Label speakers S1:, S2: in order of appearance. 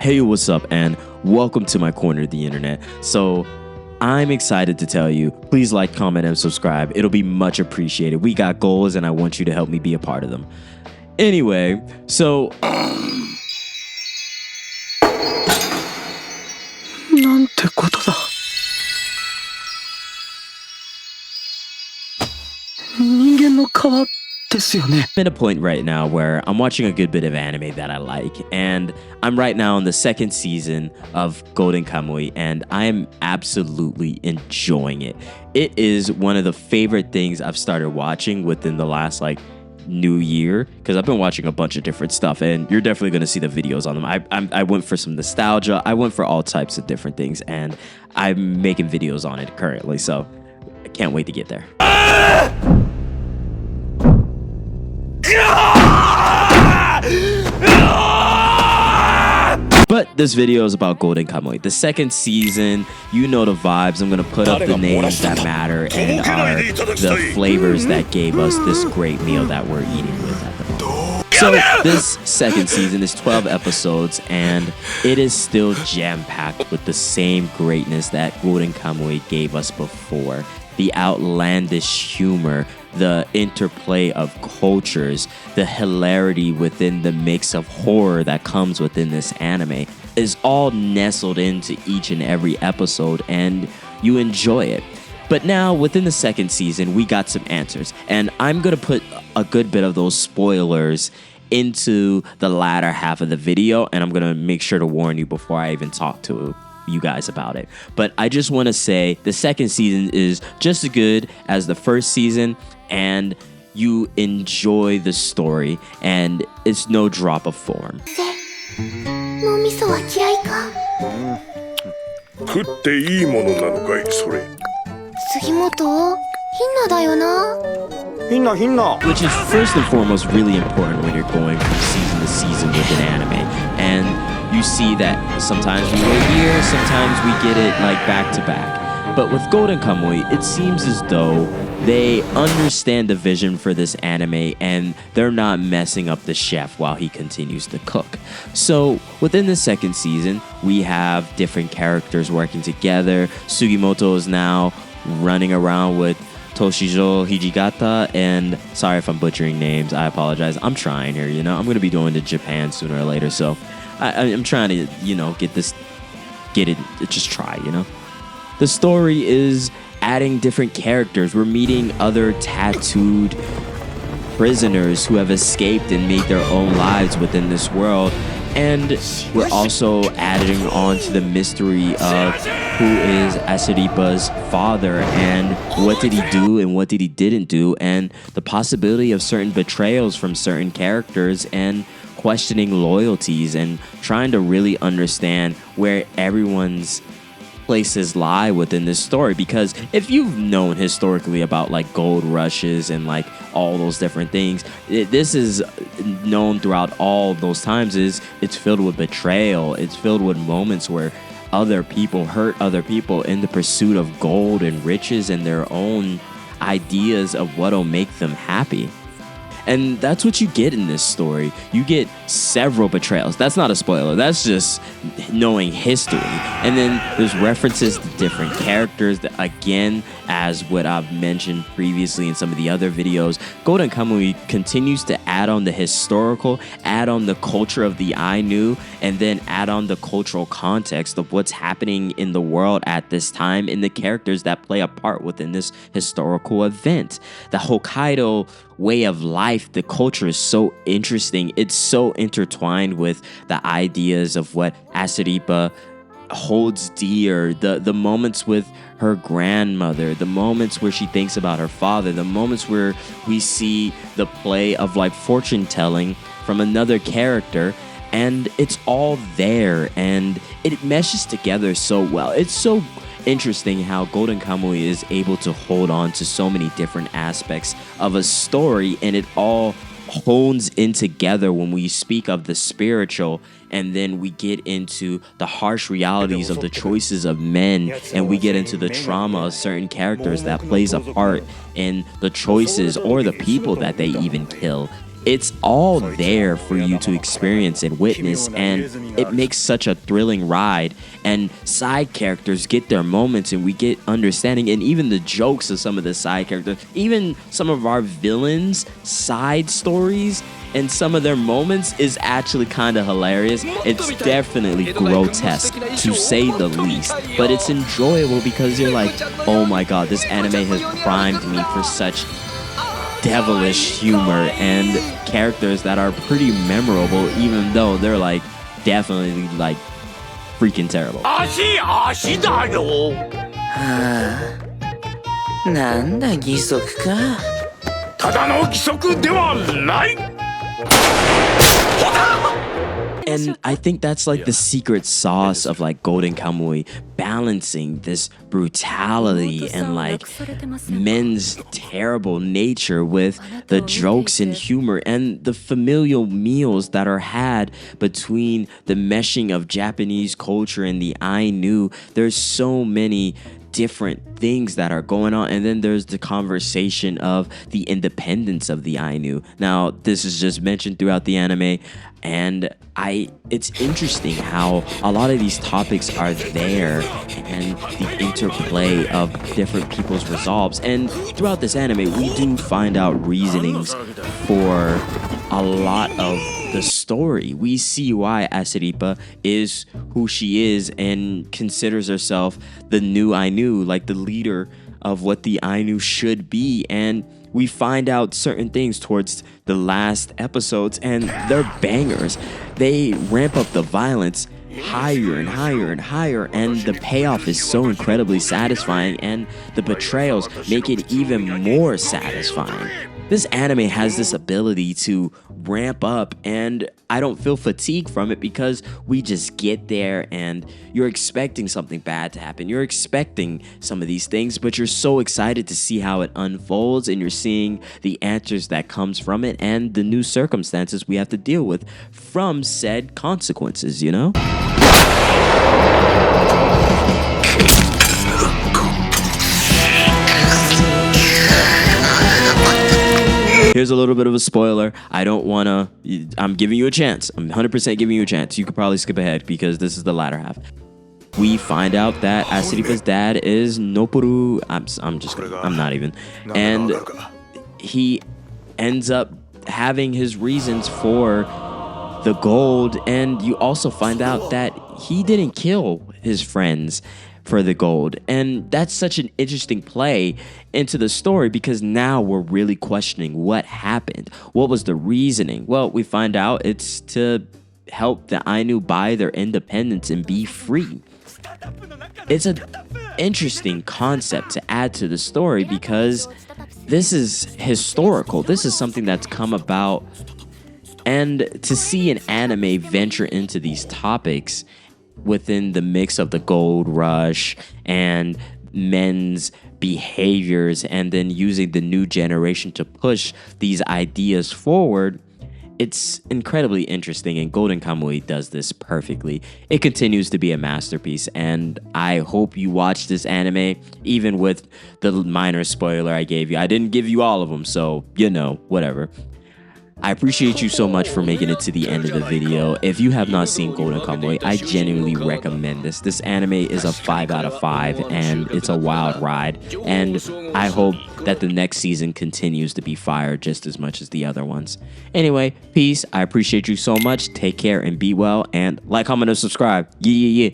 S1: Hey, what's up, and welcome to my corner of the internet. So, I'm excited to tell you, please like, comment, and subscribe. It'll be much appreciated. We got goals, and I want you to help me be a part of them. Anyway, so...
S2: なんてことだ。人間の皮ですよね。
S1: I'm at a point right now where I'm watching a good bit of anime that I like, and I'm right now in the second season of Golden Kamuy, and I am absolutely enjoying it. It is one of the favorite things I've started watching within the last new year, because I've been watching a bunch of different stuff, and you're definitely going to see the videos on them. I went for some nostalgia. I went for all types of different things, and I'm making videos on it currently, so I can't wait to get there. But this video is about Golden Kamuy, the second season. You know the vibes. I'm gonna put up the names that matter and are the flavors that gave us this great meal that we're eating with at the moment. So this second season is 12 episodes, and it is still jam-packed with the same greatness that Golden Kamuy gave us before. The outlandish humor, the interplay of cultures, the hilarity within the mix of horror that comes within this anime is all nestled into each and every episode, and you enjoy it. But now, within the second season, we got some answers, and I'm going to put a good bit of those spoilers into the latter half of the video, and I'm going to make sure to warn you before I even talk to you guys about it. But I just want to say the second season is just as good as the first season, and you enjoy the story, and it's no drop of form.
S3: 脳みそは嫌いか？
S4: 食っていいものなのかいそれ。
S3: 杉本、ヒンナだよな。
S2: ヒンナヒンナ。
S1: Which is first and foremost really important when you're going from season to season with an anime, and you see that sometimes we wait here, sometimes we get it back to back. But with Golden Kamuy, it seems as though they understand the vision for this anime, and they're not messing up the chef while he continues to cook. So within the second season, we have different characters working together. Sugimoto is now running around with Toshijo Hijigata, and sorry if I'm butchering names, I apologize. I'm trying here, I'm going to be going to Japan sooner or later, so I'm trying to, get it, just try, The story is adding different characters. We're meeting other tattooed prisoners who have escaped and made their own lives within this world. And we're also adding on to the mystery of who is Asaripa's father and what did he do and what did he didn't do, and the possibility of certain betrayals from certain characters, and questioning loyalties and trying to really understand where everyone's places lie within this story. Because if you've known historically about gold rushes and all those different things, this is known throughout all those times is it's filled with betrayal. It's filled with moments where other people hurt other people in the pursuit of gold and riches and their own ideas of what'll make them happy. And that's what you get in this story. You get several betrayals. That's not a spoiler. That's just knowing history. And then there's references to different characters that, again, as what I've mentioned previously in some of the other videos, Golden Kamuy continues to add on the historical, add on the culture of the Ainu, and then add on the cultural context of what's happening in the world at this time and the characters that play a part within this historical event. The Hokkaido way of life, the culture is so interesting. It's so intertwined with the ideas of what Asaripa holds dear, the moments with her grandmother, the moments where she thinks about her father, the moments where we see the play of fortune telling from another character, and it's all there and it meshes together so well. It's so interesting how Golden Kamuy is able to hold on to so many different aspects of a story, and it all hones in together when we speak of the spiritual, and then we get into the harsh realities of the choices of men, and we get into the trauma of certain characters that plays a part in the choices or the people that they even kill. it's all there for you to experience and witness, and it makes such a thrilling ride. And side characters get their moments, and we get understanding, and even the jokes of some of the side characters, even some of our villains' side stories and some of their moments is actually kind of hilarious. It's definitely grotesque, to say the least, but it's enjoyable because you're like, oh my god, this anime has primed me for such devilish humor and characters that are pretty memorable, even though they're like definitely like freaking terrible.
S5: 足だよ。
S6: なんだ義足か。
S4: ただの規則ではない。
S1: And I think that's like the secret sauce of like Golden Kamuy, balancing this brutality and like men's terrible nature with the jokes and humor and the familial meals that are had between the meshing of Japanese culture and the Ainu. There's so many different things that are going on, and then there's the conversation of the independence of the Ainu. Now, this is just mentioned throughout the anime, and it's interesting how a lot of these topics are there and the interplay of different people's resolves. And throughout this anime, we do find out reasonings for a lot of the story. We see why Asiripa is who she is and considers herself the new Ainu, like the leader of what the Ainu should be. And we find out certain things towards the last episodes, and they're bangers. They ramp up the violence higher and higher and higher, and the payoff is so incredibly satisfying, and the betrayals make it even more satisfying. This anime has this ability to ramp up, and I don't feel fatigue from it because we just get there and you're expecting something bad to happen. You're expecting some of these things, but you're so excited to see how it unfolds, and you're seeing the answers that comes from it and the new circumstances we have to deal with from said consequences, you know? Here's a little bit of a spoiler. I'm giving you a chance. I'm 100% giving you a chance. You could probably skip ahead because this is the latter half. We find out that Asiripa's dad is Nopuru. I'm not even. And he ends up having his reasons for the gold. And you also find out that he didn't kill his friends for the gold. And that's such an interesting play into the story because now we're really questioning what happened. What was the reasoning? Well, we find out it's to help the Ainu buy their independence and be free. It's an interesting concept to add to the story because this is historical. This is something that's come about. And to see an anime venture into these topics within the mix of the gold rush and men's behaviors, and then using the new generation to push these ideas forward, it's incredibly interesting, and Golden Kamuy does this perfectly. It continues to be a masterpiece, and I hope you watch this anime, even with the minor spoiler I gave you. I didn't give you all of them, so, you know, whatever. I appreciate you so much for making it to the end of the video. If you have not seen Golden Kamuy, I genuinely recommend this. This anime is a 5 out of 5, and it's a wild ride. And I hope that the next season continues to be fire just as much as the other ones. Anyway, peace. I appreciate you so much. Take care and be well. And like, comment, and subscribe. Yeah.